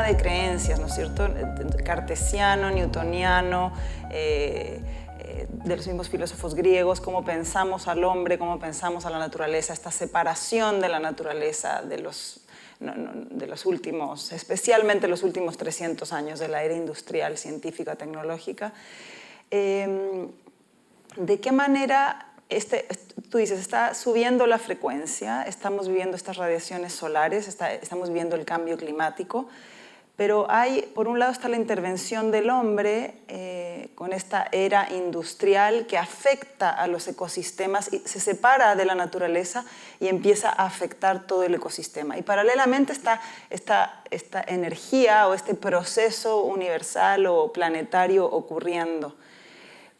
de creencias, ¿no es cierto? Cartesiano, newtoniano, de los mismos filósofos griegos, cómo pensamos al hombre, cómo pensamos a la naturaleza, esta separación de la naturaleza de los últimos, especialmente los últimos 300 años de la era industrial, científica, tecnológica. ¿De qué manera, tú dices, está subiendo la frecuencia, estamos viviendo estas radiaciones solares, estamos viviendo el cambio climático, pero por un lado está la intervención del hombre con esta era industrial que afecta a los ecosistemas y se separa de la naturaleza y empieza a afectar todo el ecosistema. Y paralelamente está esta energía o este proceso universal o planetario ocurriendo.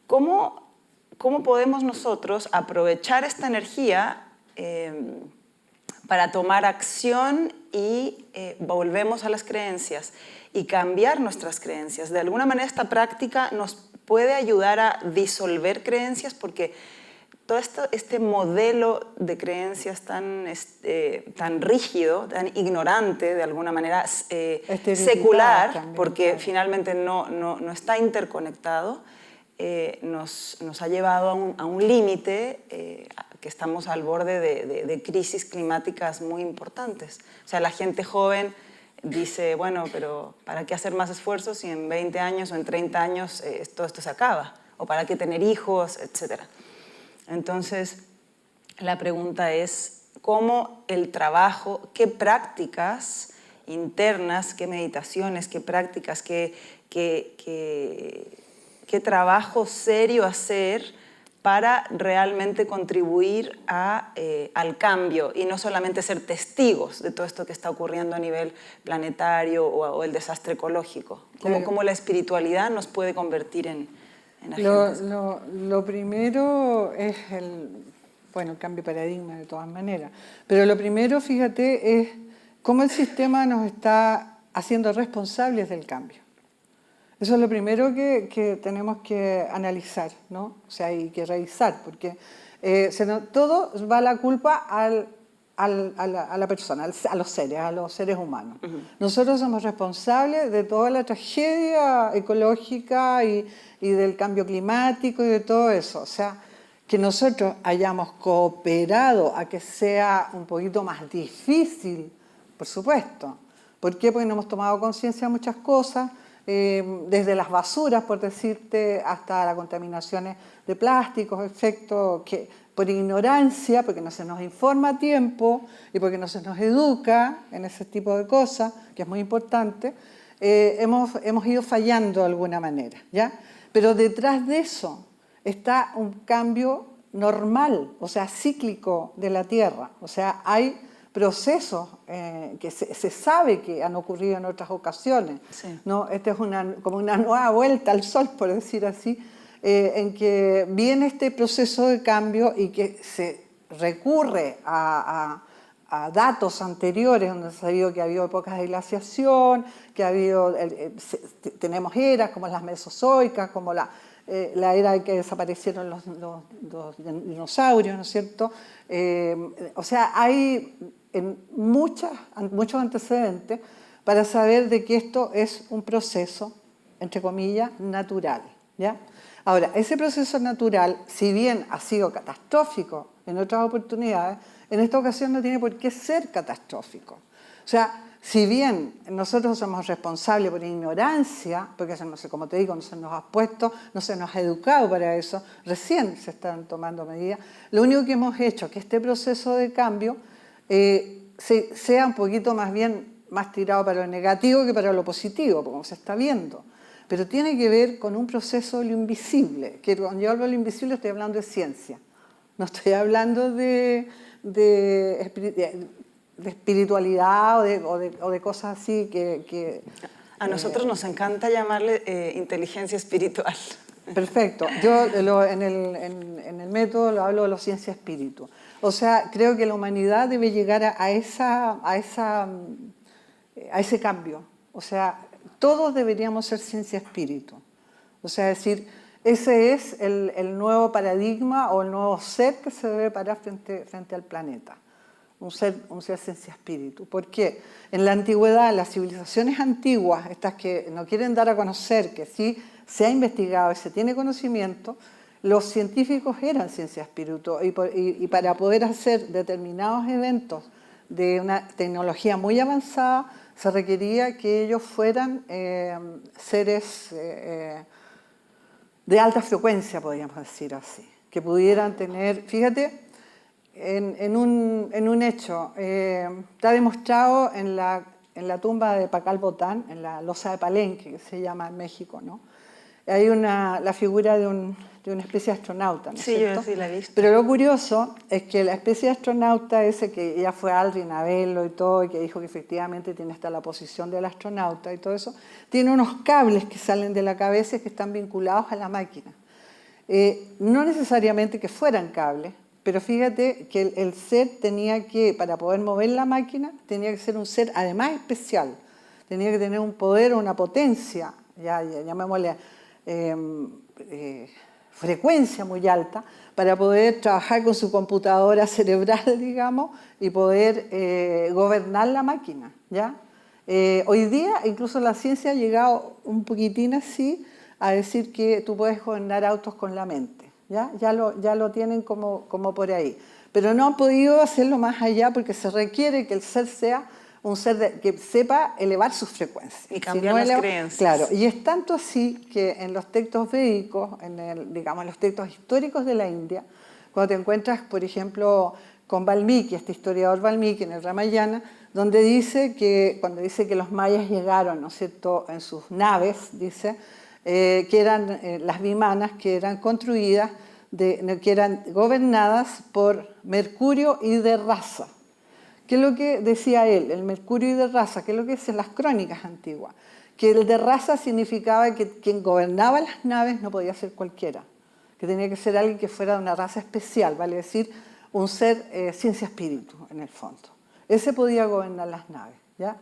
¿Cómo podemos nosotros aprovechar esta energía para tomar acción y volvemos a las creencias y cambiar nuestras creencias? De alguna manera esta práctica nos puede ayudar a disolver creencias porque todo este modelo de creencias tan rígido, tan ignorante, de alguna manera secular, también, porque claro, finalmente no está interconectado, nos ha llevado a un límite que estamos al borde de crisis climáticas muy importantes. O sea, la gente joven dice, bueno, pero ¿para qué hacer más esfuerzos si en 20 años o en 30 años todo esto se acaba? ¿O para qué tener hijos, etcétera? Entonces, la pregunta es, ¿cómo el trabajo, qué prácticas internas, qué meditaciones, qué prácticas, qué trabajo serio hacer para realmente contribuir al cambio y no solamente ser testigos de todo esto que está ocurriendo a nivel planetario o el desastre ecológico? Claro. ¿Cómo la espiritualidad nos puede convertir en agentes? Lo primero es el cambio de paradigma de todas maneras. Pero lo primero, fíjate, es cómo el sistema nos está haciendo responsables del cambio. Eso es lo primero que tenemos que analizar, ¿no? O sea, hay que revisar, porque todo va la culpa a la persona, a los seres humanos. Uh-huh. Nosotros somos responsables de toda la tragedia ecológica y del cambio climático y de todo eso. O sea, que nosotros hayamos cooperado a que sea un poquito más difícil, por supuesto. ¿Por qué? Porque no hemos tomado conciencia de muchas cosas, desde las basuras, por decirte, hasta las contaminaciones de plásticos, efectos que por ignorancia, porque no se nos informa a tiempo y porque no se nos educa en ese tipo de cosas, que es muy importante, hemos ido fallando de alguna manera, ¿ya? Pero detrás de eso está un cambio normal, o sea, cíclico de la Tierra. O sea, hay procesos que se sabe que han ocurrido en otras ocasiones, sí, ¿no? Esta es como una nueva vuelta al sol, por decir así, en que viene este proceso de cambio y que se recurre a datos anteriores donde se ha sabido que ha habido épocas de glaciación, que ha habido, tenemos eras como las mesozoicas, como la era en que desaparecieron los dinosaurios, ¿no es cierto? O sea, hay muchos antecedentes para saber de que esto es un proceso, entre comillas, natural, ¿ya? Ahora, ese proceso natural, si bien ha sido catastrófico en otras oportunidades, en esta ocasión no tiene por qué ser catastrófico. O sea, si bien nosotros somos responsables por ignorancia, porque como te digo, no se nos ha puesto, no se nos ha educado para eso, recién se están tomando medidas, lo único que hemos hecho es que este proceso de cambio sea un poquito más tirado para lo negativo que para lo positivo, como se está viendo. Pero tiene que ver con un proceso de lo invisible, que cuando yo hablo de lo invisible estoy hablando de ciencia, no estoy hablando de espiritualidad o de cosas así que a nosotros nos encanta llamarle inteligencia espiritual. Perfecto. Yo en el método lo hablo de la ciencia espíritu. O sea, creo que la humanidad debe llegar a ese cambio. O sea, todos deberíamos ser ciencia espíritu. O sea, es decir, ese es el nuevo paradigma o el nuevo ser que se debe parar frente al planeta. un ser ciencia espíritu. ¿Por qué? En la antigüedad, las civilizaciones antiguas, estas que no quieren dar a conocer, que sí se ha investigado y se tiene conocimiento, los científicos eran ciencia espíritu y para poder hacer determinados eventos de una tecnología muy avanzada se requería que ellos fueran seres de alta frecuencia, podríamos decir así, que pudieran tener, fíjate, en un hecho, está demostrado en la tumba de Pacal Botán, en la losa de Palenque, que se llama en México, ¿no? Hay la figura de una especie de astronauta, ¿no es cierto? Yo sí la he visto. Pero lo curioso es que la especie de astronauta ese que ya fue Aldrin a verlo y todo, y que dijo que efectivamente tiene hasta la posición del astronauta y todo eso, tiene unos cables que salen de la cabeza y que están vinculados a la máquina. No necesariamente que fueran cables, pero fíjate que el ser tenía que, para poder mover la máquina, tenía que ser un ser además especial, tenía que tener un poder o una potencia, llamémosle frecuencia muy alta, para poder trabajar con su computadora cerebral, digamos, y poder gobernar la máquina, ¿ya? Hoy día incluso la ciencia ha llegado un poquitín así a decir que tú puedes gobernar autos con la mente, ¿ya? Ya lo tienen como por ahí. Pero no han podido hacerlo más allá porque se requiere que el ser sea un ser que sepa elevar sus frecuencias. Y cambiar las creencias. Claro, y es tanto así que en los textos védicos, digamos, los textos históricos de la India, cuando te encuentras, por ejemplo, con Valmiki, este historiador Valmiki en el Ramayana, donde cuando dice que los mayas llegaron, ¿no es cierto?, en sus naves, dice, que eran las vimanas, que eran construidas, que eran gobernadas por Mercurio y de raza. ¿Qué es lo que decía él? El Mercurio y de raza, ¿qué es lo que dicen las crónicas antiguas? Que el de raza significaba que quien gobernaba las naves no podía ser cualquiera, que tenía que ser alguien que fuera de una raza especial, vale decir, un ser ciencia espíritu, en el fondo. Ese podía gobernar las naves, ¿ya?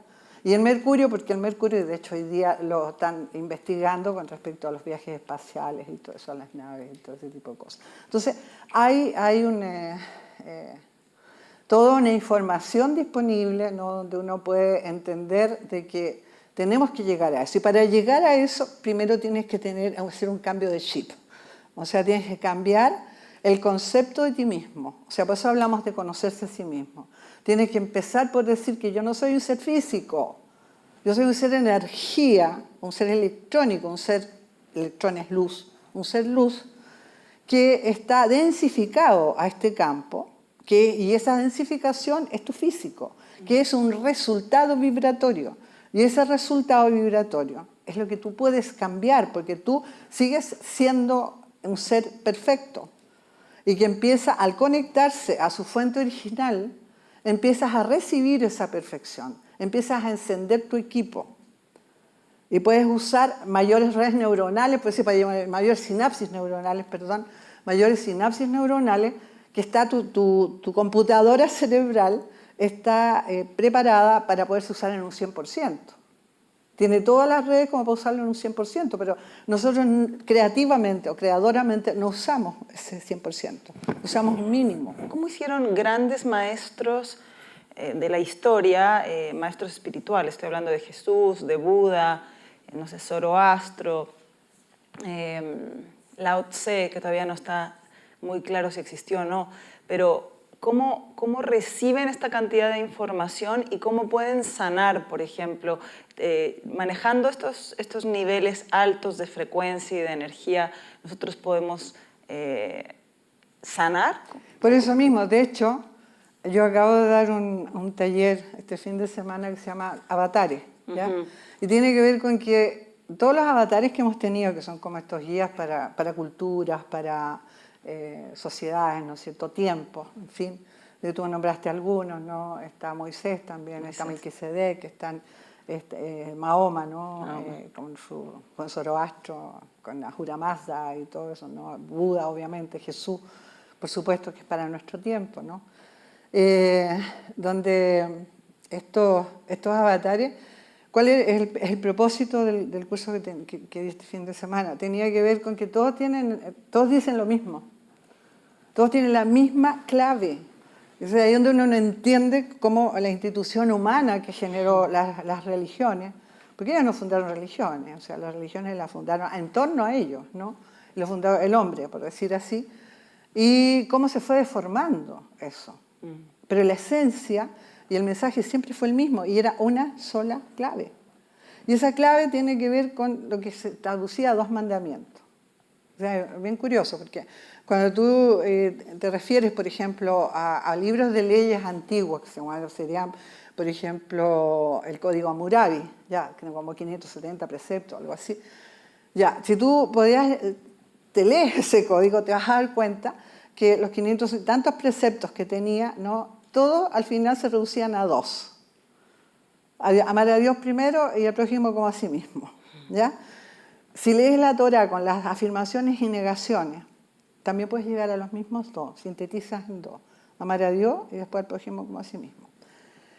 Y el Mercurio, porque el Mercurio, de hecho, hoy día lo están investigando con respecto a los viajes espaciales y todo eso, a las naves y todo ese tipo de cosas. Entonces, hay toda una información disponible, ¿no?, donde uno puede entender de que tenemos que llegar a eso. Y para llegar a eso, primero tienes que hacer un cambio de chip. O sea, tienes que cambiar el concepto de ti mismo. O sea, por eso hablamos de conocerse a sí mismo. Tienes que empezar por decir que yo no soy un ser físico, yo soy un ser energía, un ser electrónico, electrón es luz, un ser luz que está densificado a este campo, y esa densificación es tu físico, que es un resultado vibratorio. Y ese resultado vibratorio es lo que tú puedes cambiar, porque tú sigues siendo un ser perfecto. Y que empieza, al conectarse a su fuente original, empiezas a recibir esa perfección, empiezas a encender tu equipo. Y puedes usar mayores redes neuronales, mayores sinapsis neuronales, que está tu computadora cerebral está preparada para poderse usar en un 100%. Tiene todas las redes como para usarlo en un 100%, pero nosotros creativamente o creadoramente no usamos ese 100%, usamos un mínimo. ¿Cómo hicieron grandes maestros de la historia, maestros espirituales? Estoy hablando de Jesús, de Buda, no sé, Zoroastro, Lao Tse, que todavía no está muy claro si existió o no, pero ¿cómo reciben esta cantidad de información y cómo pueden sanar, por ejemplo, manejando estos niveles altos de frecuencia y de energía? ¿Nosotros podemos sanar? Por eso mismo, de hecho, yo acabo de dar un taller este fin de semana que se llama Avatares, ¿ya? Y tiene que ver con que todos los avatares que hemos tenido, que son como estos guías para culturas, para sociedades, ¿no es cierto?, tiempos, en fin, tú nombraste algunos, ¿no? Está Moisés también, está Melquisedec, están Mahoma, ¿no? Con Zoroastro, con Ahura Mazda y todo eso, ¿no? Buda, obviamente, Jesús, por supuesto que es para nuestro tiempo, ¿no? Donde estos avatares, ¿cuál es el propósito del curso que di este fin de semana? Tenía que ver con que todos dicen lo mismo. Todos tienen la misma clave. Es ahí donde uno no entiende cómo la institución humana que generó las religiones, porque ellos no fundaron religiones, o sea, las religiones las fundaron en torno a ellos, ¿no? Lo fundó el hombre, por decir así, y cómo se fue deformando eso. Pero la esencia y el mensaje siempre fue el mismo, y era una sola clave. Y esa clave tiene que ver con lo que se traducía a 2 mandamientos. O sea, es bien curioso, porque cuando tú te refieres, por ejemplo, a libros de leyes antiguos, que serían, por ejemplo, el Código Hammurabi, ya, que como 570 preceptos, algo así. Ya, si tú te lees ese código, te vas a dar cuenta que los 500 y tantos preceptos que tenía, ¿no? Todo al final se reducían a 2. Amar a Dios primero y al prójimo como a sí mismo, ¿ya? Si lees la Torá con las afirmaciones y negaciones, también puedes llegar a los mismos 2, sintetizas en 2. Amar a Dios y después al prójimo como a sí mismo.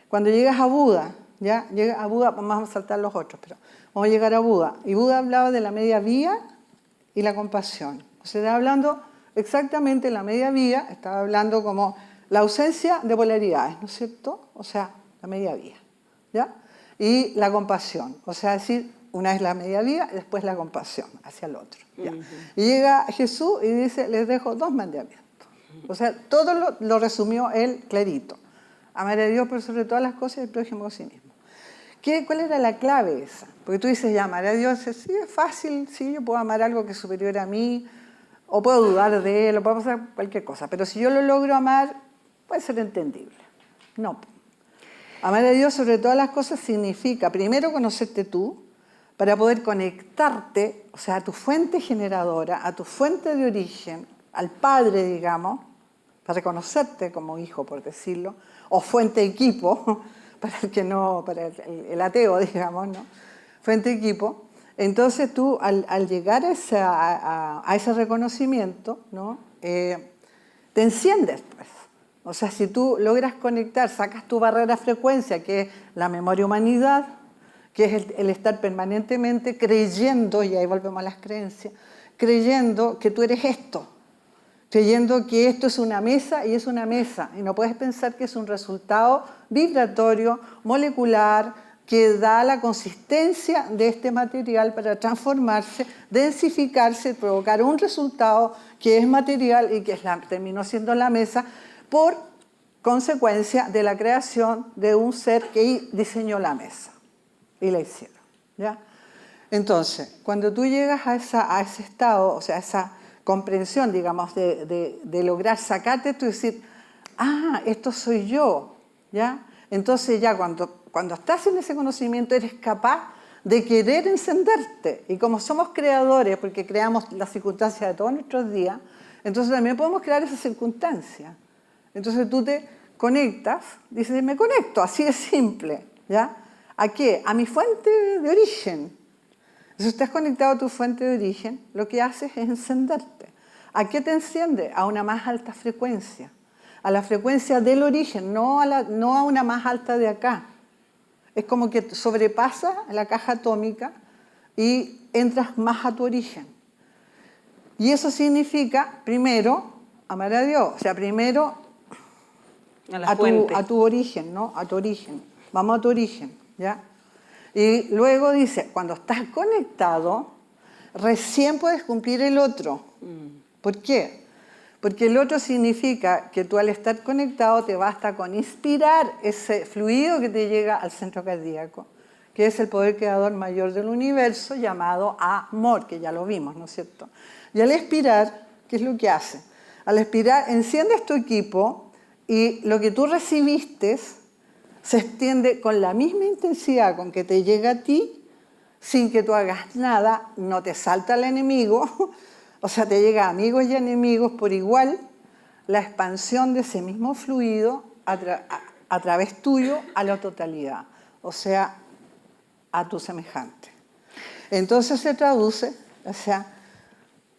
Cuando llegas a Buda, ¿ya? Llega a Buda, vamos a saltar los otros, pero vamos a llegar a Buda. Y Buda hablaba de la media vía y la compasión. O sea, estaba hablando exactamente la media vía, estaba hablando como la ausencia de polaridades, ¿no es cierto? O sea, la media vía, ¿ya? Y la compasión, o sea, decir, una es la media vía y después la compasión hacia el otro, ¿ya? Y llega Jesús y dice, les dejo 2 mandamientos. O sea, todo lo resumió él clarito. Amar a Dios por sobre todas las cosas y al prójimo a sí mismo. ¿Cuál era la clave esa? Porque tú dices, ya, amar a Dios, sí, es fácil, sí, yo puedo amar algo que es superior a mí, o puedo dudar de él, o puedo pasar cualquier cosa, pero si yo lo logro amar, puede ser entendible. No. Amar a Dios sobre todas las cosas significa, primero, conocerte tú, para poder conectarte, o sea, a tu fuente generadora, a tu fuente de origen, al Padre, digamos, para reconocerte como hijo, por decirlo, o fuente equipo, para el que no, para el ateo, digamos, ¿no? Fuente equipo. Entonces tú, al llegar a ese reconocimiento, ¿no? Te enciendes, pues. O sea, si tú logras conectar, sacas tu barrera frecuencia, que es la memoria humanidad, que es el estar permanentemente creyendo, y ahí volvemos a las creencias, creyendo que tú eres esto, creyendo que esto es una mesa y es una mesa, y no puedes pensar que es un resultado vibratorio, molecular, que da la consistencia de este material para transformarse, densificarse, provocar un resultado que es material y que terminó siendo la mesa por consecuencia de la creación de un ser que diseñó la mesa y la hicieron, ¿ya? Entonces, cuando tú llegas a ese estado, o sea, a esa comprensión, digamos, de lograr sacarte esto y decir, ah, esto soy yo, ¿ya? Entonces ya cuando estás en ese conocimiento eres capaz de querer encenderte. Y como somos creadores, porque creamos las circunstancias de todos nuestros días, entonces también podemos crear esas circunstancias. Entonces tú te conectas, dices, me conecto, así de simple, ¿ya? ¿A qué? A mi fuente de origen. Si estás conectado a tu fuente de origen, lo que haces es encenderte. ¿A qué te enciende? A una más alta frecuencia. A la frecuencia del origen, no a una más alta de acá. Es como que sobrepasa la caja atómica y entras más a tu origen. Y eso significa, primero, amar a Dios. O sea, primero a tu origen, ¿no? A tu origen. Vamos a tu origen, ¿ya? Y luego dice, cuando estás conectado, recién puedes cumplir el otro. ¿Por qué? Porque el otro significa que tú al estar conectado te basta con inspirar ese fluido que te llega al centro cardíaco, que es el poder creador mayor del universo llamado amor, que ya lo vimos, ¿no es cierto? Y al expirar, ¿qué es lo que hace? Al expirar, enciendes tu equipo y lo que tú recibiste se extiende con la misma intensidad con que te llega a ti, sin que tú hagas nada, no te salta el enemigo, o sea, te llega a amigos y enemigos por igual, la expansión de ese mismo fluido a través tuyo a la totalidad, o sea, a tu semejante. Entonces se traduce, o sea,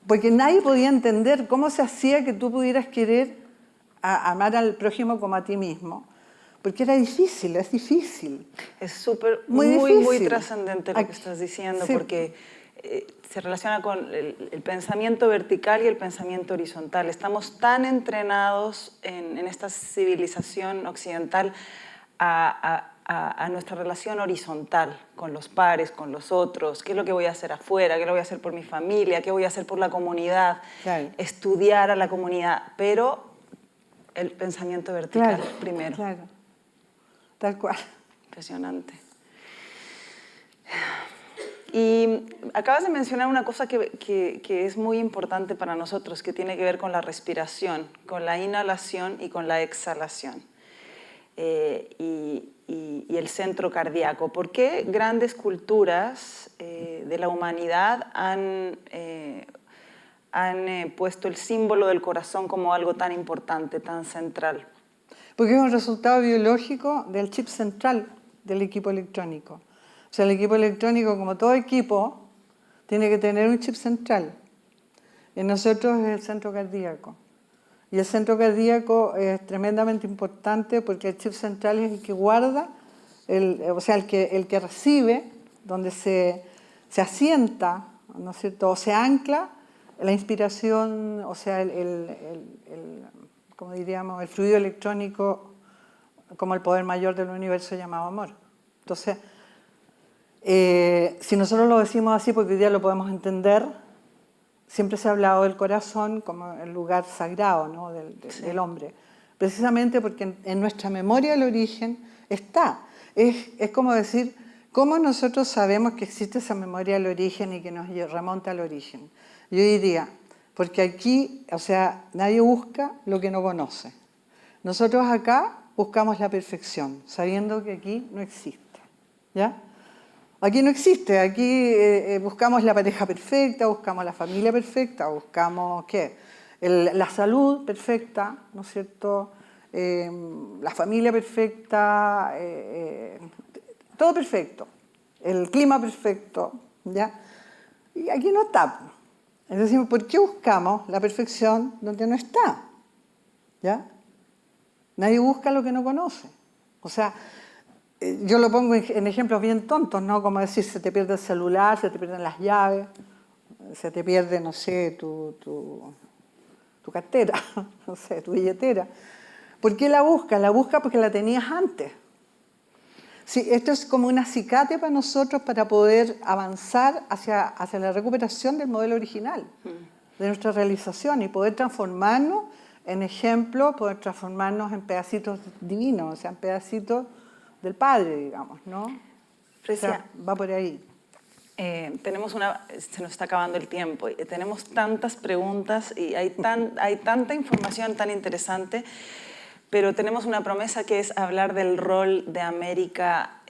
porque nadie podía entender cómo se hacía que tú pudieras querer amar al prójimo como a ti mismo, porque era difícil, es difícil. Es muy trascendente lo que estás diciendo, sí. Porque se relaciona con el pensamiento vertical y el pensamiento horizontal. Estamos tan entrenados en esta civilización occidental a nuestra relación horizontal con los pares, con los otros, qué es lo que voy a hacer afuera, qué es lo que voy a hacer por mi familia, qué voy a hacer por la comunidad, Claro. estudiar a la comunidad, pero el pensamiento vertical Claro, primero. claro, tal cual. Impresionante. Y acabas de mencionar una cosa que es muy importante para nosotros, que tiene que ver con la respiración, con la inhalación y con la exhalación. Y el centro cardíaco. ¿Por qué grandes culturas de la humanidad han puesto el símbolo del corazón como algo tan importante, tan central? Porque es un resultado biológico del chip central del equipo electrónico. O sea, el equipo electrónico, como todo equipo, tiene que tener un chip central. En nosotros es el centro cardíaco. Y el centro cardíaco es tremendamente importante porque el chip central es el que guarda, o sea, el que recibe, donde se asienta, ¿no es cierto?, o se ancla la inspiración, o sea, como diríamos, el fluido electrónico como el poder mayor del universo llamado amor. Entonces, si nosotros lo decimos así, porque hoy día lo podemos entender, siempre se ha hablado del corazón como el lugar sagrado, ¿no?, del hombre. Precisamente porque en nuestra memoria del origen está. Es como decir, ¿cómo nosotros sabemos que existe esa memoria del origen y que nos remonta al origen? Yo diría, porque aquí, o sea, nadie busca lo que no conoce. Nosotros acá buscamos la perfección, sabiendo que aquí no existe, ¿ya? Aquí no existe, aquí buscamos la pareja perfecta, buscamos la familia perfecta, buscamos, ¿qué? La salud perfecta, ¿no es cierto? La familia perfecta, todo perfecto, el clima perfecto, ¿ya? Y aquí no está. Entonces decimos, ¿por qué buscamos la perfección donde no está? ¿Ya? Nadie busca lo que no conoce. O sea, yo lo pongo en ejemplos bien tontos, ¿no? Como decir, se te pierde el celular, se te pierden las llaves, se te pierde, no sé, tu cartera, no sé, tu billetera. ¿Por qué la buscas? La buscas porque la tenías antes. Sí, esto es como un acicate para nosotros para poder avanzar hacia la recuperación del modelo original, de nuestra realización y poder transformarnos en ejemplo, poder transformarnos en pedacitos divinos, o sea, en pedacitos del Padre, digamos, ¿no? Frecia, O sea, va por ahí. Se nos está acabando el tiempo, tenemos tantas preguntas y hay tanta información tan interesante, pero tenemos una promesa que es hablar del rol de América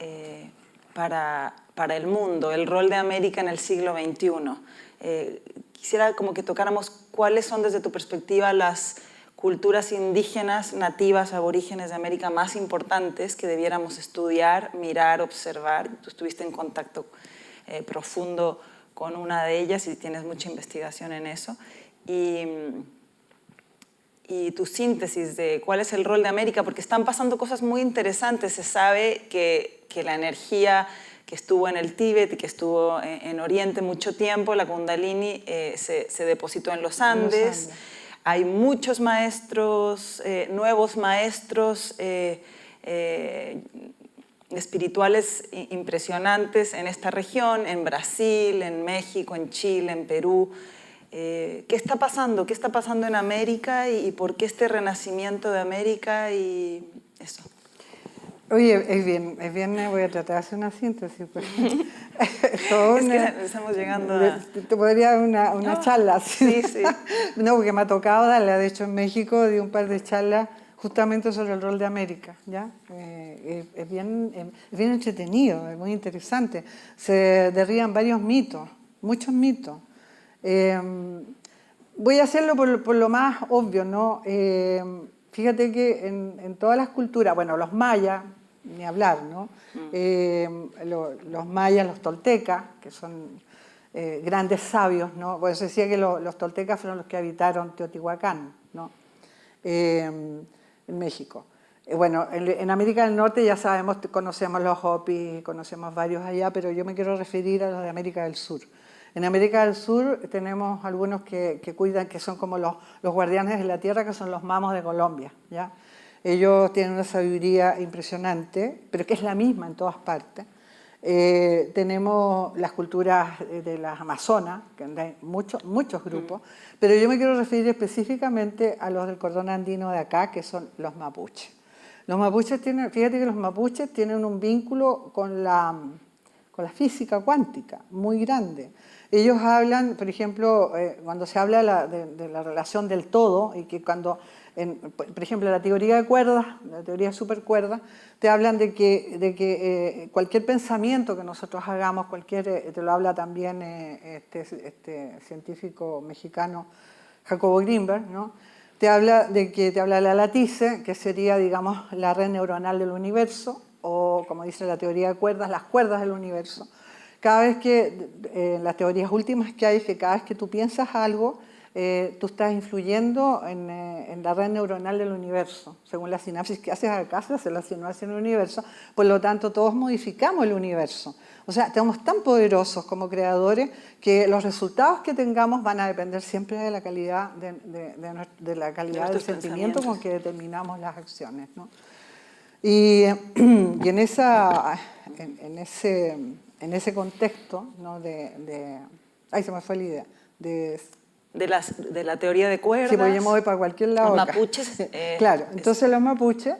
para el mundo, el rol de América en el siglo XXI. Quisiera como que tocáramos cuáles son desde tu perspectiva las culturas indígenas, nativas, aborígenes de América más importantes que debiéramos estudiar, mirar, observar. Tú estuviste en contacto profundo con una de ellas y tienes mucha investigación en eso. Y tu síntesis de cuál es el rol de América, porque están pasando cosas muy interesantes. Se sabe que la energía que estuvo en el Tíbet y que estuvo en Oriente mucho tiempo, la Kundalini, se depositó en los Andes. Hay muchos maestros, nuevos maestros espirituales impresionantes en esta región, en Brasil, en México, en Chile, en Perú. ¿Qué está pasando? ¿Qué está pasando en América y por qué este renacimiento de América y eso? Oye, es bien, voy a tratar de hacer una síntesis. Pues. Es que estamos llegando a... Te podría dar una charla. Sí, sí. No, porque me ha tocado darla. De hecho, en México di un par de charlas justamente sobre el rol de América, ¿ya? Es bien entretenido, es muy interesante. Se derriban varios mitos, muchos mitos. Voy a hacerlo por lo más obvio, ¿no? Fíjate que en todas las culturas, bueno, los mayas, ni hablar, ¿no? Los mayas, los toltecas, que son grandes sabios, ¿no? Pues se decía que los toltecas fueron los que habitaron Teotihuacán, ¿no? En México. Bueno, en América del Norte ya sabemos, conocemos los Hopis, conocemos varios allá, pero yo me quiero referir a los de América del Sur. En América del Sur tenemos algunos que cuidan, que son como los guardianes de la tierra, que son los mamos de Colombia, ¿ya? Ellos tienen una sabiduría impresionante, pero que es la misma en todas partes. Tenemos las culturas de las Amazonas, que hay muchos grupos, pero yo me quiero referir específicamente a los del cordón andino de acá, que son los mapuches. Los mapuches tienen, fíjate que los mapuches tienen un vínculo con la física cuántica muy grande. Ellos hablan, por ejemplo, cuando se habla de la relación del todo, y que cuando, por ejemplo, la teoría de cuerdas, la teoría de supercuerdas, te hablan de que cualquier pensamiento que nosotros hagamos, te lo habla también este científico mexicano Jacobo Greenberg, ¿no? Te habla de la latice, que sería, digamos, la red neuronal del universo, o como dice la teoría de cuerdas, las cuerdas del universo. Cada vez que, las teorías últimas que hay, es que cada vez que tú piensas algo, tú estás influyendo en la red neuronal del universo. Según la sinapsis que haces acá, se hace la sinapsis en el universo, por lo tanto todos modificamos el universo. O sea, somos tan poderosos como creadores que los resultados que tengamos van a depender siempre de la calidad, de la calidad del sentimiento con que determinamos las acciones, ¿no? Y en ese contexto, ¿no? Ahí se me fue la idea. De la teoría de cuerdas. Sí, porque yo me voy para cualquier lado. Los mapuches. Claro, entonces los mapuches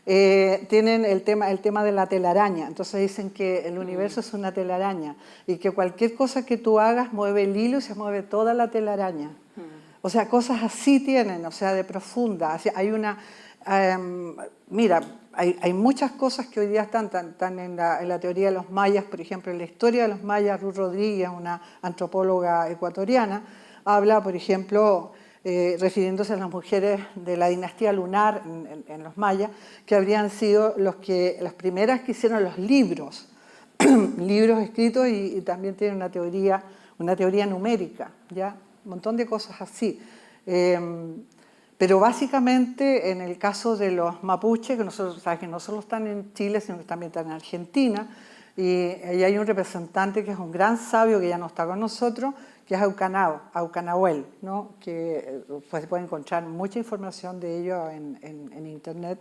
tienen el tema de la telaraña. Entonces dicen que el universo es una telaraña y que cualquier cosa que tú hagas mueve el hilo y se mueve toda la telaraña. O sea, cosas así tienen, o sea, de profunda. Hay una... mira, hay muchas cosas que hoy día están en la teoría de los mayas. Por ejemplo, en la historia de los mayas, Ruth Rodríguez, una antropóloga ecuatoriana, habla, por ejemplo, refiriéndose a las mujeres de la dinastía lunar en los mayas, que habrían sido las primeras que hicieron los libros, libros escritos, y también tienen una teoría numérica, ¿ya? Un montón de cosas así. Pero básicamente en el caso de los mapuches, que sabes que no solo están en Chile, sino que también están en Argentina, y ahí hay un representante que es un gran sabio que ya no está con nosotros, que es Aucanahuel, ¿no? Que pues, se puede encontrar mucha información de ello en internet.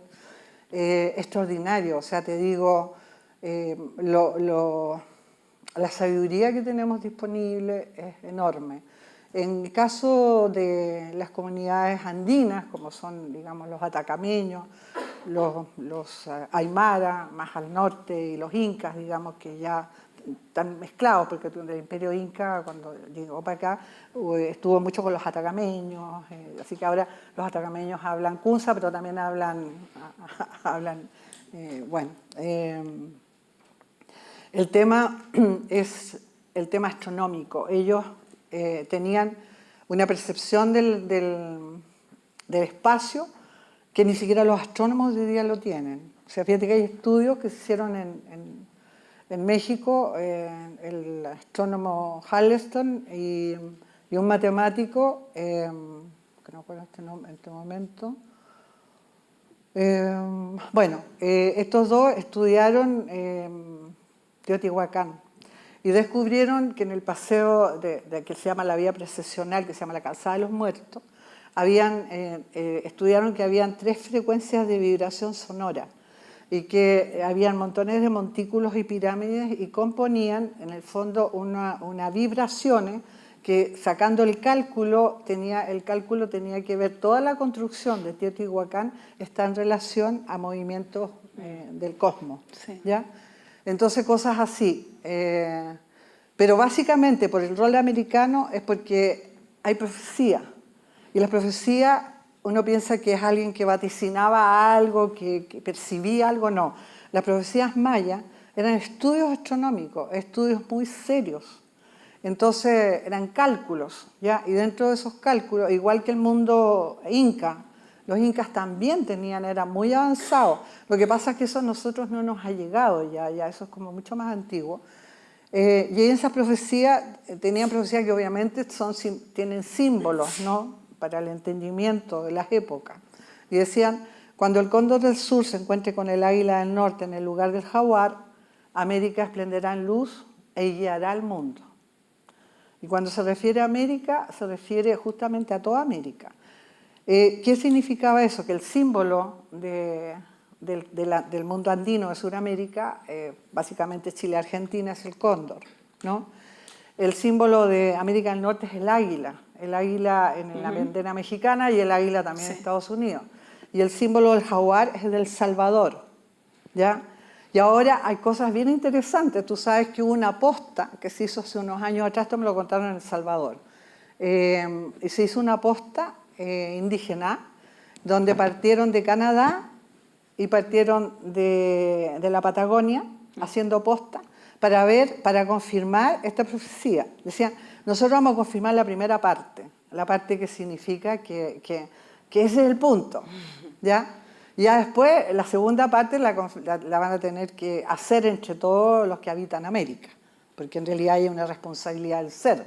Extraordinario, o sea, te digo, la sabiduría que tenemos disponible es enorme. En el caso de las comunidades andinas, como son, digamos, los atacameños, los aymara, más al norte, y los incas, digamos, que ya están mezclados, porque el imperio inca, cuando llegó para acá, estuvo mucho con los atacameños, así que ahora los atacameños hablan kunza, pero también hablan el tema es el tema astronómico. Ellos tenían una percepción del espacio que ni siquiera los astrónomos de hoy día lo tienen. O sea, fíjate que hay estudios que se hicieron en México, el astrónomo Halston y un matemático, que no me acuerdo en este momento. Estos dos estudiaron Teotihuacán y descubrieron que en el paseo que se llama la vía precesional, que se llama la calzada de los muertos, estudiaron que habían 3 frecuencias de vibración sonora y que habían montones de montículos y pirámides y componían en el fondo una vibraciones que, sacando el cálculo tenía que ver toda la construcción de Teotihuacán está en relación a movimientos del cosmos, sí. ¿Ya? Entonces cosas así, pero básicamente por el rol americano es porque hay profecía, y la profecía uno piensa que es alguien que vaticinaba algo, que percibía algo. No, las profecías mayas eran estudios astronómicos, estudios muy serios, entonces eran cálculos, ¿ya? Y dentro de esos cálculos, igual que el mundo inca, los incas también eran muy avanzados. Lo que pasa es que eso a nosotros no nos ha llegado ya eso es como mucho más antiguo. Y en esas profecías, tenían profecías que obviamente tienen símbolos, ¿no? Para el entendimiento de las épocas. Y decían, cuando el cóndor del sur se encuentre con el águila del norte en el lugar del jaguar, América esplenderá en luz e guiará al mundo. Y cuando se refiere a América, se refiere justamente a toda América. ¿Qué significaba eso? Que el símbolo del mundo andino de Sudamérica, básicamente Chile-Argentina, es el cóndor, ¿no? El símbolo de América del Norte es el águila en la bandera mexicana y el águila también en Estados Unidos. Y el símbolo del jaguar es el del Salvador, ¿ya? Y ahora hay cosas bien interesantes. Tú sabes que hubo una posta que se hizo hace unos años atrás, esto me lo contaron en El Salvador. Y se hizo una posta indígena donde partieron de Canadá y partieron de la Patagonia haciendo posta para confirmar esta profecía. Decían, nosotros vamos a confirmar la primera parte, la parte que significa que ese es el punto, ¿ya? Ya después, la segunda parte la van a tener que hacer entre todos los que habitan América, porque en realidad hay una responsabilidad del ser.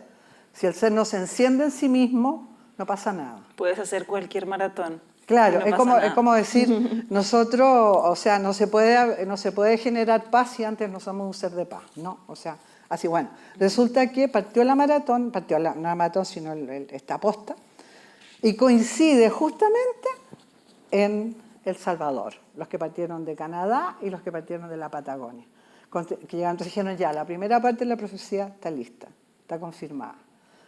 Si el ser no se enciende en sí mismo, no pasa nada. Puedes hacer cualquier maratón. Claro, No es como decir, nosotros, o sea, no se puede generar paz si antes no somos un ser de paz, ¿no? O sea, así, bueno. Resulta que partió la maratón, no la maratón, sino esta posta, y coincide justamente en El Salvador, los que partieron de Canadá y los que partieron de la Patagonia. Que llegaron, entonces dijeron, ya, la primera parte de la profecía está lista, está confirmada.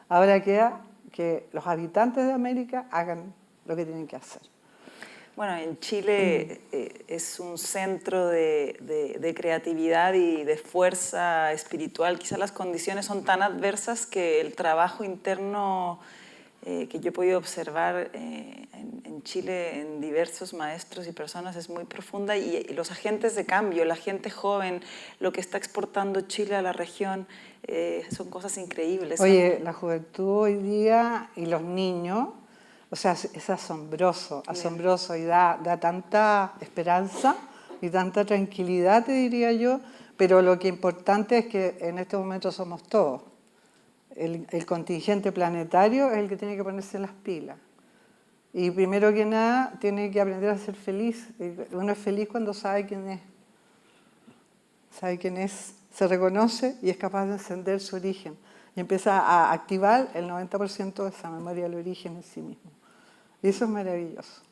Ahora queda que los habitantes de América hagan lo que tienen que hacer. Bueno, en Chile es un centro de creatividad y de fuerza espiritual. Quizás las condiciones son tan adversas que el trabajo interno que yo he podido observar en Chile en diversos maestros y personas es muy profunda y los agentes de cambio, la gente joven, lo que está exportando Chile a la región, son cosas increíbles. Oye, la juventud hoy día y los niños, o sea, es asombroso, asombroso y da tanta esperanza y tanta tranquilidad, te diría yo, pero lo que es importante es que en este momento somos todos. El contingente planetario es el que tiene que ponerse las pilas. Y primero que nada, tiene que aprender a ser feliz. Uno es feliz cuando sabe quién es. Sabe quién es, se reconoce y es capaz de encender su origen. Y empieza a activar el 90% de esa memoria del origen en sí mismo. Y eso es maravilloso.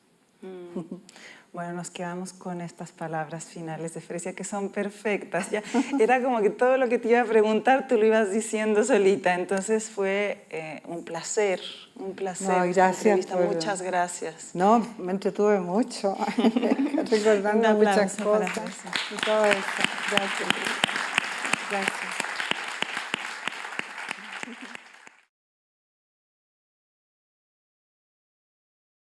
Bueno, nos quedamos con estas palabras finales de Fresia que son perfectas. Ya, era como que todo lo que te iba a preguntar tú lo ibas diciendo solita. Entonces fue un placer. No, gracias. Muchas gracias. No, me entretuve mucho recordando muchas cosas. Y todo eso. Gracias. Gracias.